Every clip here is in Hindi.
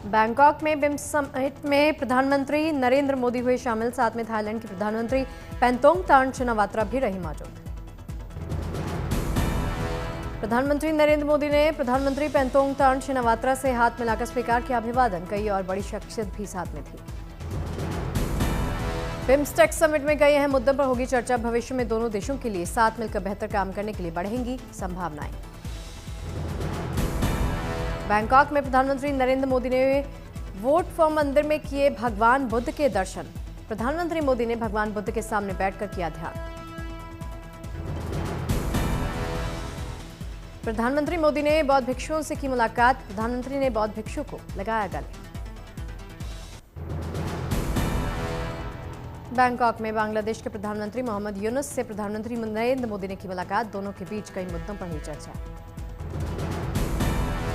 बैंकॉक में बिम्स समिट में प्रधानमंत्री नरेंद्र मोदी हुए शामिल। साथ में थाईलैंड की प्रधानमंत्री पेंटोंगटान शिनावात्रा भी रही मौजूद। प्रधानमंत्री नरेंद्र मोदी ने प्रधानमंत्री पेंटोंगटान शिनावात्रा से हाथ मिलाकर स्वीकार किया अभिवादन। कई और बड़ी शख्सियत भी साथ में थी। बिम्स्टेक समिट में कई अहम मुद्दों पर होगी चर्चा। भविष्य में दोनों देशों के लिए साथ मिलकर बेहतर काम करने के लिए बढ़ेंगी संभावनाएं। बैंकॉक में प्रधानमंत्री नरेंद्र मोदी ने वोट फॉर मंदिर में किए भगवान बुद्ध के दर्शन। प्रधानमंत्री मोदी ने भगवान बुद्ध के सामने बैठकर किया ध्यान। प्रधानमंत्री मोदी ने बौद्ध भिक्षुओं से की मुलाकात। प्रधानमंत्री ने बौद्ध भिक्षु को लगाया गले। बैंकॉक में बांग्लादेश के प्रधानमंत्री मोहम्मद यूनुस से प्रधानमंत्री नरेंद्र मोदी ने की मुलाकात। दोनों के बीच कई मुद्दों पर हुई चर्चा।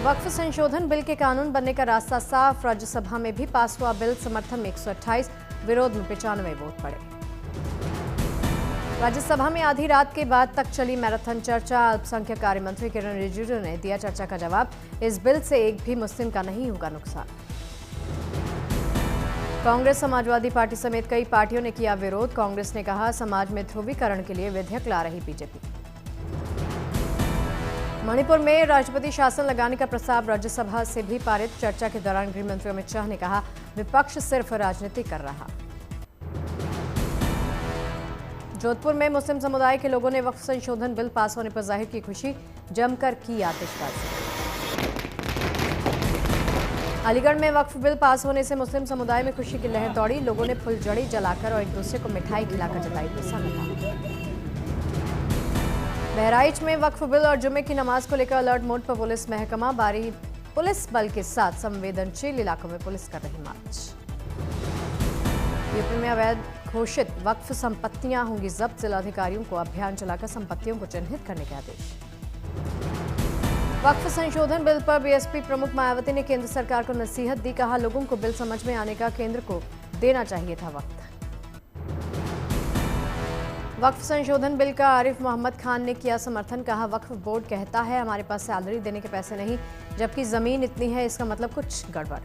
वक्फ संशोधन बिल के कानून बनने का रास्ता साफ। राज्यसभा में भी पास हुआ बिल। समर्थन में 128, विरोध में 95 वोट पड़े। राज्यसभा में आधी रात के बाद तक चली मैराथन चर्चा। अल्पसंख्यक कार्य मंत्री किरण रिजिजू ने दिया चर्चा का जवाब। इस बिल से एक भी मुस्लिम का नहीं होगा नुकसान। कांग्रेस समाजवादी पार्टी समेत कई पार्टियों ने किया विरोध। कांग्रेस ने कहा समाज में ध्रुवीकरण के लिए विधेयक ला रही बीजेपी। मणिपुर में राष्ट्रपति शासन लगाने का प्रस्ताव राज्यसभा से भी पारित। चर्चा के दौरान गृह मंत्री अमित शाह ने कहा विपक्ष सिर्फ राजनीति कर रहा। जोधपुर में मुस्लिम समुदाय के लोगों ने वक्फ संशोधन बिल पास होने पर जाहिर की खुशी। जमकर की आतिशबाजी। अलीगढ़ में वक्फ बिल पास होने से मुस्लिम समुदाय में खुशी की लहर दौड़ी। लोगों ने फुलझड़ी जलाकर और एक दूसरे को मिठाई खिलाकर जताई प्रसन्नता। बहराइच में वक्फ बिल और जुमे की नमाज को लेकर अलर्ट मोड पर पुलिस महकमा। बारी पुलिस बल के साथ संवेदनशील इलाकों में पुलिस कर रही मार्च। यूपी में अवैध घोषित वक्फ संपत्तियां होंगी जब्त। जिलाधिकारियों को अभियान चलाकर संपत्तियों को चिन्हित करने के आदेश। वक्फ संशोधन बिल पर बीएसपी प्रमुख मायावती ने केंद्र सरकार को नसीहत दी। कहा लोगों को बिल समझ में आने का केंद्र को देना चाहिए था वक्त। वक्फ संशोधन बिल का आरिफ मोहम्मद खान ने किया समर्थन। कहा वक्फ बोर्ड कहता है हमारे पास सैलरी देने के पैसे नहीं, जबकि जमीन इतनी है, इसका मतलब कुछ गड़बड़।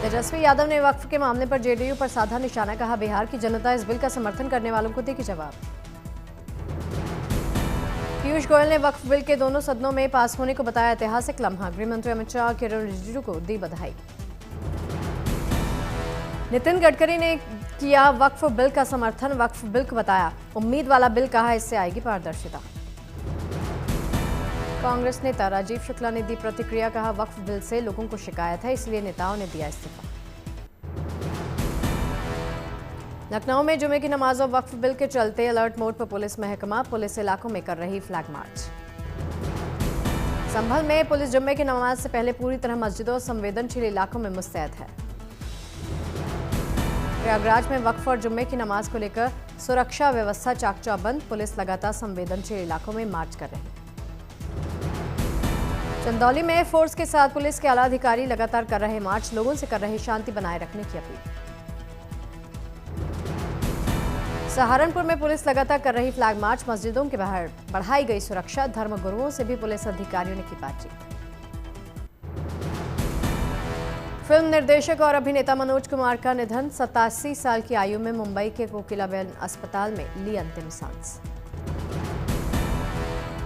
तेजस्वी यादव ने वक्फ के मामले पर जेडीयू पर साधा निशाना। कहा बिहार की जनता इस बिल का समर्थन करने वालों को देगी जवाब। पीयूष गोयल ने वक्फ बिल के दोनों सदनों में पास होने को बताया ऐतिहासिक लम्हा। गृह मंत्री अमित शाह किरण रिजिजू को दी बधाई। नितिन गडकरी ने किया वक्फ बिल का समर्थन। वक्फ बिल को बताया उम्मीद वाला बिल। कहा इससे आएगी पारदर्शिता। कांग्रेस नेता राजीव शुक्ला ने दी प्रतिक्रिया। कहा वक्फ बिल से लोगों को शिकायत है, इसलिए नेताओं ने दिया इस्तीफा। लखनऊ में जुमे की नमाज और वक्फ बिल के चलते अलर्ट मोड पर पुलिस महकमा। पुलिस इलाकों में कर रही फ्लैग मार्च। संभल में पुलिस जुम्मे की नमाज से पहले पूरी तरह मस्जिदों और संवेदनशील इलाकों में मुस्तैद है। प्रयागराज में वक्फ और जुम्मे की नमाज को लेकर सुरक्षा व्यवस्था चाक चौबंद। पुलिस लगातार संवेदनशील इलाकों में मार्च कर रही है। चंदौली में फोर्स के साथ पुलिस के आला अधिकारी लगातार कर रहे मार्च। लोगों से कर रहे शांति बनाए रखने की अपील। सहारनपुर में पुलिस लगातार कर रही फ्लैग मार्च। मस्जिदों के बाहर बढ़ाई गई सुरक्षा। धर्मगुरुओं से भी पुलिस अधिकारियों ने की बातचीत। फिल्म निर्देशक और अभिनेता मनोज कुमार का निधन। 87 साल की आयु में मुंबई के कोकिलाबेन अस्पताल में ली अंतिम सांस।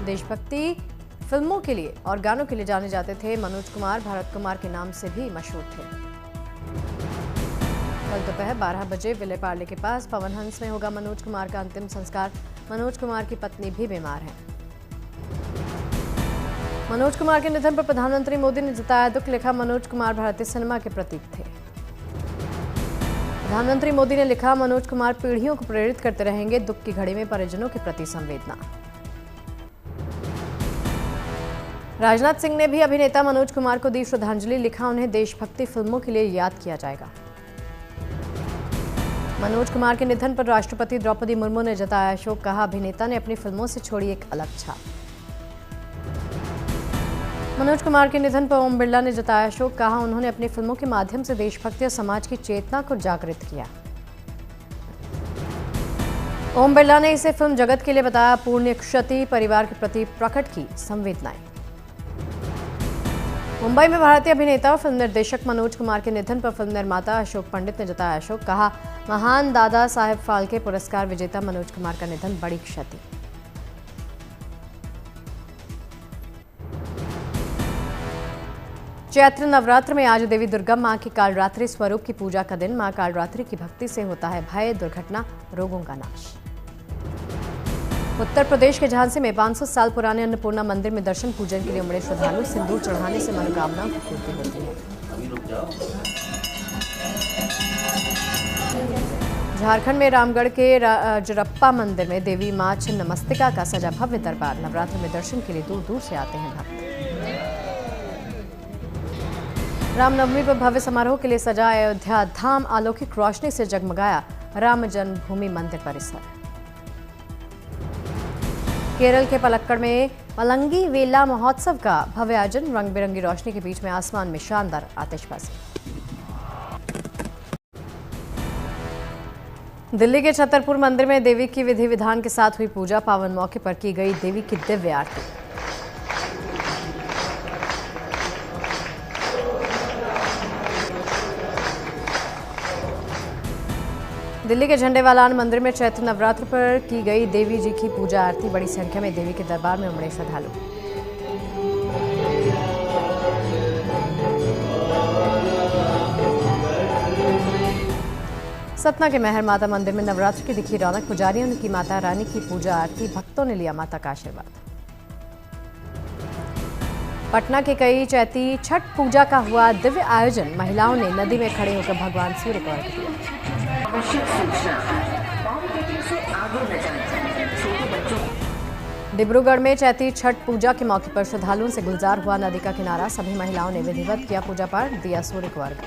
देशभक्ति फिल्मों के लिए और गानों के लिए जाने जाते थे मनोज कुमार। भारत कुमार के नाम से भी मशहूर थे। कल दोपहर 12 बजे विलेपार्ले के पास पवन हंस में होगा मनोज कुमार का अंतिम संस्कार। मनोज कुमार की पत्नी भी बीमार है। मनोज कुमार के निधन पर प्रधानमंत्री मोदी ने जताया दुख। लिखा मनोज कुमार भारतीय सिनेमा के प्रतीक थे। प्रधानमंत्री मोदी ने लिखा मनोज कुमार पीढ़ियों को प्रेरित करते रहेंगे। दुख की घड़ी में परिजनों के प्रति संवेदना। राजनाथ सिंह ने भी अभिनेता मनोज कुमार को दी श्रद्धांजलि। लिखा उन्हें देशभक्ति फिल्मों के लिए याद किया जाएगा। मनोज कुमार के निधन पर राष्ट्रपति द्रौपदी मुर्मू ने जताया शोक। कहा अभिनेता ने अपनी फिल्मों से छोड़ी एक अलग छाप। मनोज कुमार के निधन पर ओम बिरला ने जताया शोक। कहा उन्होंने अपनी फिल्मों के माध्यम से देशभक्ति और समाज की चेतना को जागृत किया। ओम बिरला ने इसे फिल्म जगत के लिए बताया पुण्य क्षति। परिवार के प्रति प्रकट की संवेदनाएं। मुंबई में भारतीय अभिनेता और फिल्म निर्देशक मनोज कुमार के निधन पर फिल्म निर्माता अशोक पंडित ने जताया शोक। कहा, महान दादा साहेब फाल्के पुरस्कार विजेता मनोज कुमार का निधन बड़ी क्षति। चैत्र नवरात्र में आज देवी दुर्गा मां की कालरात्रि स्वरूप की पूजा का दिन। मां कालरात्रि की भक्ति से होता है भय, दुर्घटना, रोगों का नाश। उत्तर प्रदेश के झांसी में 500 साल पुराने अन्नपूर्णा मंदिर में दर्शन पूजन के लिए उमड़े श्रद्धालु। सिंदूर चढ़ाने से मनोकामना की पूर्ति होती है। झारखंड में रामगढ़ के राजरप्पा मंदिर में देवी मां छिन्नमस्तिका का सजा भव्य दरबार। नवरात्र में दर्शन के लिए दूर दूर से आते हैं भक्त। रामनवमी पर भव्य समारोह के लिए सजा अयोध्या धाम। अलौकिक रोशनी से जगमगाया राम जन्मभूमि मंदिर परिसर। केरल के पलक्कड़ में मलंगी वेला महोत्सव का भव्य आयोजन। रंग बिरंगी रोशनी के बीच में आसमान में शानदार आतिशबाजी। दिल्ली के छतरपुर मंदिर में देवी की विधि विधान के साथ हुई पूजा। पावन मौके पर की गई देवी की दिव्य आरती। दिल्ली के झंडेवालान मंदिर में चैत्र नवरात्र पर की गई देवी जी की पूजा आरती। बड़ी संख्या में देवी के दरबार में उमड़े श्रद्धालु। सतना के मेहर माता मंदिर में नवरात्र की दिखी रौनक। पुजारियों ने की माता रानी की पूजा आरती। भक्तों ने लिया माता का आशीर्वाद। पटना के कई चैती छठ पूजा का हुआ दिव्य आयोजन। महिलाओं ने नदी में खड़े होकर भगवान सूर्य को अर्घ्य दिया। डिब्रूगढ़ में चैती छठ पूजा के मौके पर श्रद्धालुओं से गुलजार हुआ नदी का किनारा। सभी महिलाओं ने विधिवत किया पूजा पाठ, दिया सूर्य को अर्घ्य।